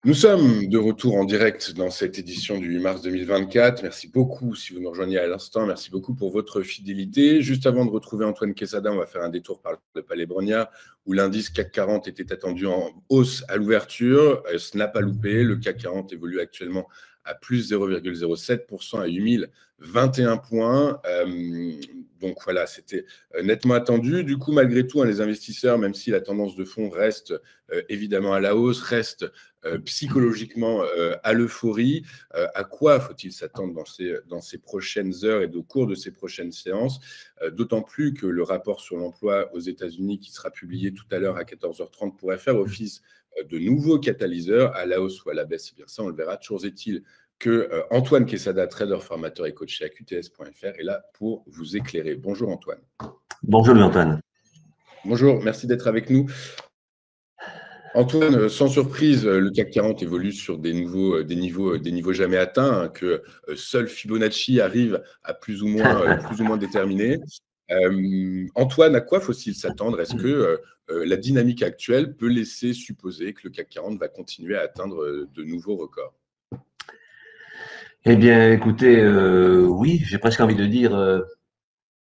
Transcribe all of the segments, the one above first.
Nous sommes de retour en direct dans cette édition du 8 mars 2024. Merci beaucoup si vous nous rejoignez à l'instant. Merci beaucoup pour votre fidélité. Juste avant de retrouver Antoine Quesada, on va faire un détour par le Palais Brongniart où l'indice CAC 40 était attendu en hausse à l'ouverture. Ce n'a pas loupé. Le CAC 40 évolue actuellement à plus 0,07% à 8021 points. Donc voilà, c'était nettement attendu. Du coup, malgré tout, les investisseurs, même si la tendance de fond reste évidemment à la hausse, reste psychologiquement à l'euphorie. À quoi faut-il s'attendre dans ces prochaines heures et au cours de ces prochaines séances, d'autant plus que le rapport sur l'emploi aux États-Unis qui sera publié tout à l'heure à 14h30 pourrait faire office de nouveaux catalyseurs à la hausse ou à la baisse. C'est bien ça, on le verra. Toujours est-il que Antoine Quesada, trader, formateur et coach chez AQTS.fr, est là pour vous éclairer. Bonjour Antoine. Bonjour Antoine. Bonjour, merci d'être avec nous. Antoine, sans surprise, le CAC 40 évolue sur des niveaux jamais atteints, que seul Fibonacci arrive à plus ou moins déterminer. Antoine, à quoi faut-il s'attendre? Est-ce que la dynamique actuelle peut laisser supposer que le CAC 40 va continuer à atteindre de nouveaux records? Eh bien, écoutez, oui, j'ai presque envie de dire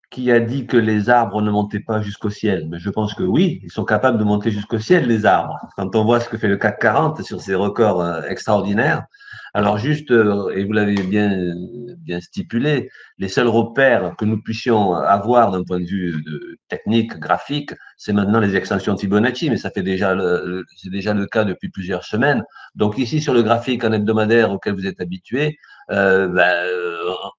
qui a dit que les arbres ne montaient pas jusqu'au ciel? Mais je pense que oui, ils sont capables de monter jusqu'au ciel, les arbres. Quand on voit ce que fait le CAC 40 sur ces records extraordinaires. Alors juste, et vous l'avez bien stipulé, les seuls repères que nous puissions avoir d'un point de vue technique, graphique, c'est maintenant les extensions Fibonacci, mais ça fait c'est déjà le cas depuis plusieurs semaines. Donc ici, sur le graphique en hebdomadaire auquel vous êtes habitué,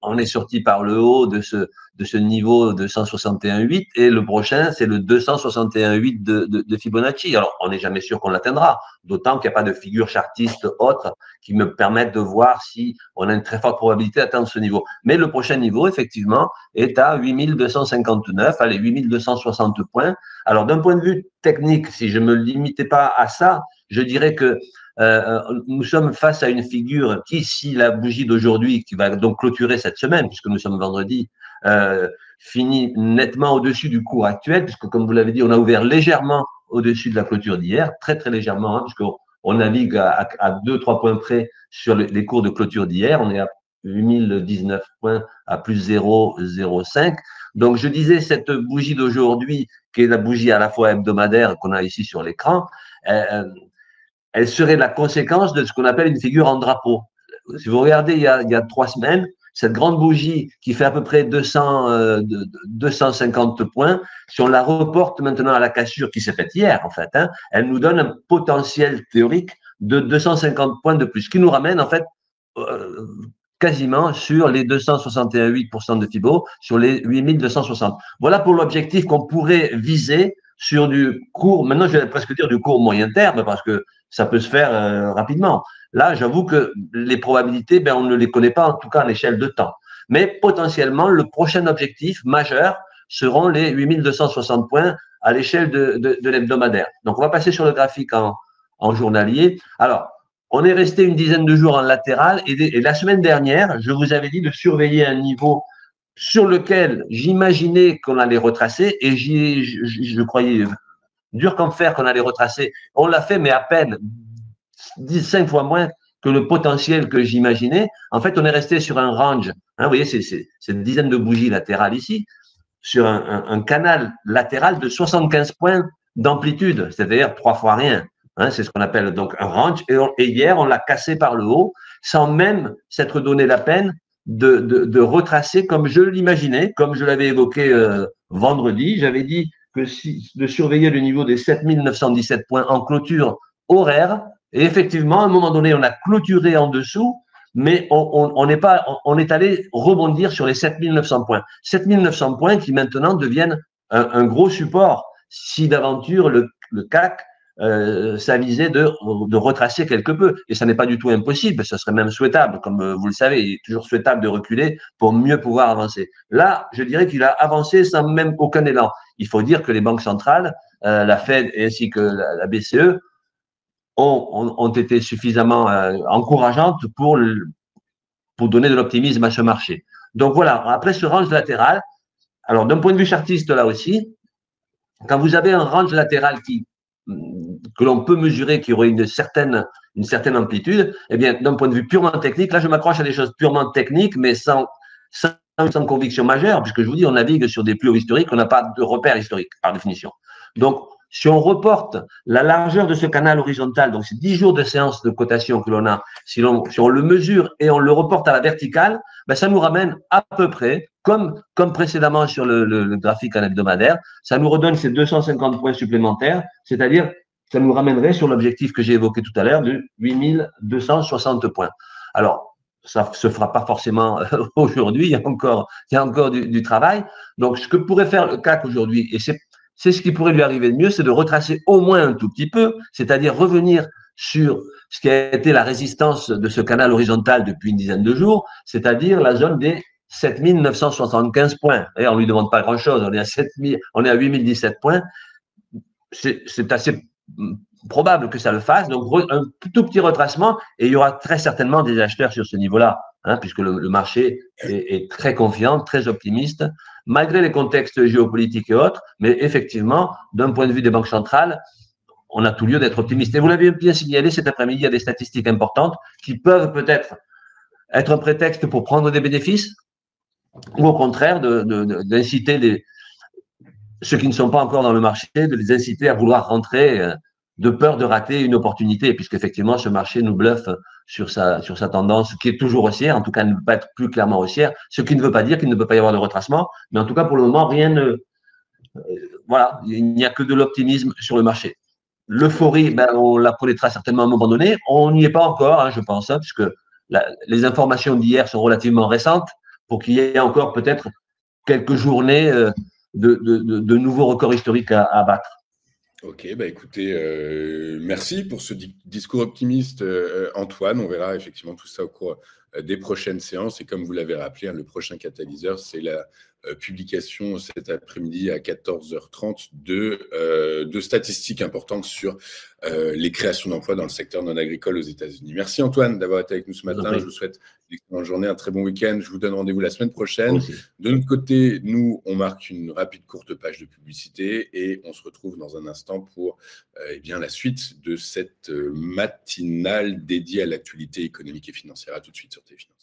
on est sorti par le haut de ce niveau 261,8 et le prochain, c'est le 261,8 de Fibonacci. Alors, on n'est jamais sûr qu'on l'atteindra, d'autant qu'il n'y a pas de figure chartiste autre qui me permette de voir si on a une très forte probabilité d'atteindre ce niveau. Mais le prochain niveau, effectivement, est à 8259, allez, 8260 points. Alors, d'un point de vue technique, si je ne me limitais pas à ça, je dirais que nous sommes face à une figure qui, si la bougie d'aujourd'hui, qui va donc clôturer cette semaine, puisque nous sommes vendredi, finit nettement au-dessus du cours actuel, puisque comme vous l'avez dit, on a ouvert légèrement au-dessus de la clôture d'hier, très très légèrement, hein, puisqu'on navigue à 2-3 points près sur les cours de clôture d'hier, on est à 8019 points à plus 0,05. Donc je disais, cette bougie d'aujourd'hui, qui est la bougie à la fois hebdomadaire qu'on a ici sur l'écran, elle serait la conséquence de ce qu'on appelle une figure en drapeau. Si vous regardez il y a 3 semaines, cette grande bougie qui fait à peu près 250 points, si on la reporte maintenant à la cassure qui s'est faite hier, en fait, hein, elle nous donne un potentiel théorique de 250 points de plus, ce qui nous ramène en fait quasiment sur les 261,8% de Fibo, sur les 8260. Voilà pour l'objectif qu'on pourrait viser sur du court, maintenant je vais presque dire du court moyen terme, parce que ça peut se faire rapidement. Là, j'avoue que les probabilités, ben, on ne les connaît pas, en tout cas à l'échelle de temps. Mais potentiellement, le prochain objectif majeur seront les 8260 points à l'échelle de l'hebdomadaire. Donc, on va passer sur le graphique en journalier. Alors, on est resté une dizaine de jours en latéral et la semaine dernière, je vous avais dit de surveiller un niveau sur lequel j'imaginais qu'on allait retracer et je croyais dur comme fer qu'on allait retracer. On l'a fait, mais à peine 5 fois moins que le potentiel que j'imaginais. En fait, on est resté sur un range. Hein, vous voyez, c'est une dizaine de bougies latérales ici, sur un canal latéral de 75 points d'amplitude, c'est-à-dire 3 fois rien. Hein, c'est ce qu'on appelle donc un range. Et hier, on l'a cassé par le haut, sans même s'être donné la peine de retracer comme je l'imaginais, comme je l'avais évoqué vendredi. J'avais dit que de surveiller le niveau des 7917 points en clôture horaire. Et effectivement, à un moment donné, on a clôturé en dessous, mais on est allé rebondir sur les 7900 points. 7900 points qui maintenant deviennent un gros support si d'aventure le CAC s'avisait de retracer quelque peu. Et ça n'est pas du tout impossible, ce serait même souhaitable, comme vous le savez, il est toujours souhaitable de reculer pour mieux pouvoir avancer. Là, je dirais qu'il a avancé sans même aucun élan. Il faut dire que les banques centrales, la Fed ainsi que la BCE, ont été suffisamment encourageantes pour donner de l'optimisme à ce marché. Donc voilà, après ce range latéral, alors d'un point de vue chartiste là aussi, quand vous avez un range latéral qui que l'on peut mesurer, qui aurait une certaine amplitude, eh bien, d'un point de vue purement technique, là, je m'accroche à des choses purement techniques, mais sans conviction majeure, puisque je vous dis, on navigue sur des plus hauts historiques, on n'a pas de repères historiques, par définition. Donc, si on reporte la largeur de ce canal horizontal, donc c'est 10 jours de séance de cotation que l'on a, si on le mesure et on le reporte à la verticale, ben ça nous ramène à peu près, comme précédemment sur le graphique en hebdomadaire, ça nous redonne ces 250 points supplémentaires, c'est-à-dire ça nous ramènerait sur l'objectif que j'ai évoqué tout à l'heure de 8260 points. Alors, ça ne se fera pas forcément aujourd'hui, il y a encore du travail. Donc, ce que pourrait faire le CAC aujourd'hui, et c'est ce qui pourrait lui arriver de mieux, c'est de retracer au moins un tout petit peu, c'est-à-dire revenir sur ce qui a été la résistance de ce canal horizontal depuis une dizaine de jours, c'est-à-dire la zone des 7975 points. Et on ne lui demande pas grand-chose, on est à 8017 points. C'est assez probable que ça le fasse, donc un tout petit retracement, et il y aura très certainement des acheteurs sur ce niveau-là, puisque le marché est très confiant, très optimiste, malgré les contextes géopolitiques et autres, mais effectivement, d'un point de vue des banques centrales, on a tout lieu d'être optimiste. Et vous l'avez bien signalé cet après-midi, il y a des statistiques importantes qui peuvent peut-être être un prétexte pour prendre des bénéfices, ou au contraire d'inciter ceux qui ne sont pas encore dans le marché, de les inciter à vouloir rentrer de peur de rater une opportunité, puisqu'effectivement, ce marché nous bluffe sur sa tendance qui est toujours haussière, en tout cas, elle ne peut pas être plus clairement haussière, ce qui ne veut pas dire qu'il ne peut pas y avoir de retracement, mais en tout cas, pour le moment, rien ne… voilà, il n'y a que de l'optimisme sur le marché. L'euphorie, on la connaîtra certainement à un moment donné, on n'y est pas encore, je pense, puisque les informations d'hier sont relativement récentes, pour qu'il y ait encore peut-être quelques journées de nouveaux records historiques à battre. Ok, écoutez, merci pour ce discours optimiste, Antoine. On verra effectivement tout ça au cours des prochaines séances. Et comme vous l'avez rappelé, le prochain catalyseur, c'est la publication cet après-midi à 14h30 de statistiques importantes sur les créations d'emplois dans le secteur non agricole aux États-Unis. Merci Antoine d'avoir été avec nous ce matin. Je vous souhaite une excellente journée, un très bon week-end. Je vous donne rendez-vous la semaine prochaine. De notre côté, nous, on marque une rapide courte page de publicité et on se retrouve dans un instant pour la suite de cette matinale dédiée à l'actualité économique et financière. À tout de suite sur TV Finance.